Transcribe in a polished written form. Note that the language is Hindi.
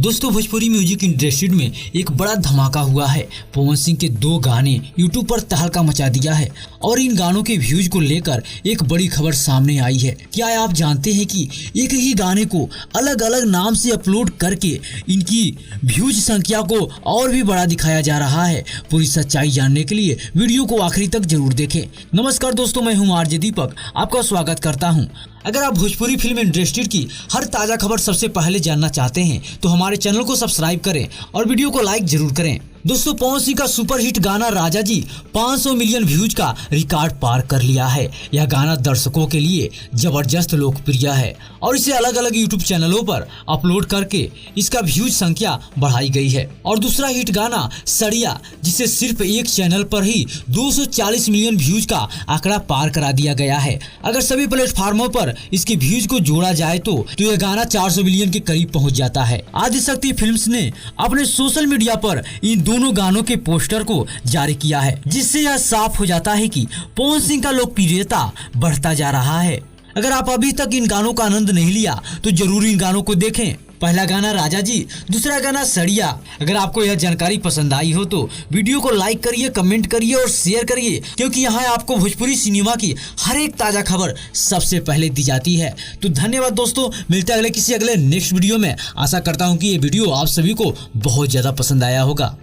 दोस्तों भोजपुरी म्यूजिक इंडस्ट्री में एक बड़ा धमाका हुआ है। पवन सिंह के 2 गाने यूट्यूब पर तहलका मचा दिया है और इन गानों के व्यूज को लेकर एक बड़ी खबर सामने आई है। क्या आप जानते हैं कि एक ही गाने को अलग अलग नाम से अपलोड करके इनकी व्यूज संख्या को और भी बड़ा दिखाया जा रहा है। पूरी सच्चाई जानने के लिए वीडियो को आखिरी तक जरूर देखें। नमस्कार दोस्तों, मैं हूं आरजे दीपक, आपका स्वागत करता हूं। अगर आप भोजपुरी फिल्म इंडस्ट्री की हर ताजा खबर सबसे पहले जानना चाहते हैं तो हमारे चैनल को सब्सक्राइब करें और वीडियो को लाइक जरूर करें। दोस्तों पवन सिंह का सुपरहिट गाना राजा जी 500 मिलियन व्यूज का रिकॉर्ड पार कर लिया है। यह गाना दर्शकों के लिए जबरदस्त लोकप्रिय है और इसे अलग अलग यूट्यूब चैनलों पर अपलोड करके इसका व्यूज संख्या बढ़ाई गई है। और दूसरा हिट गाना सड़िया, जिसे सिर्फ एक चैनल पर ही 240 मिलियन व्यूज का आंकड़ा पार करा दिया गया है। अगर सभी प्लेटफॉर्मों पर इसके व्यूज को जोड़ा जाए तो यह गाना 400 मिलियन के करीब पहुंच जाता है। आदिशक्ति फिल्म्स ने अपने सोशल मीडिया पर इन दोनों गानों के पोस्टर को जारी किया है, जिससे यह साफ हो जाता है कि पवन सिंह का लोकप्रियता बढ़ता जा रहा है। अगर आप अभी तक इन गानों का आनंद नहीं लिया तो जरूर इन गानों को देखें। पहला गाना राजा जी, दूसरा गाना सड़िया। अगर आपको यह जानकारी पसंद आई हो तो वीडियो को लाइक करिए, कमेंट करिए और शेयर करिए, क्योंकि यहाँ आपको भोजपुरी सिनेमा की हर एक ताजा खबर सबसे पहले दी जाती है। तो धन्यवाद दोस्तों, मिलते हैं किसी अगले नेक्स्ट वीडियो में। आशा करता हूँ कि ये वीडियो आप सभी को बहुत ज्यादा पसंद आया होगा।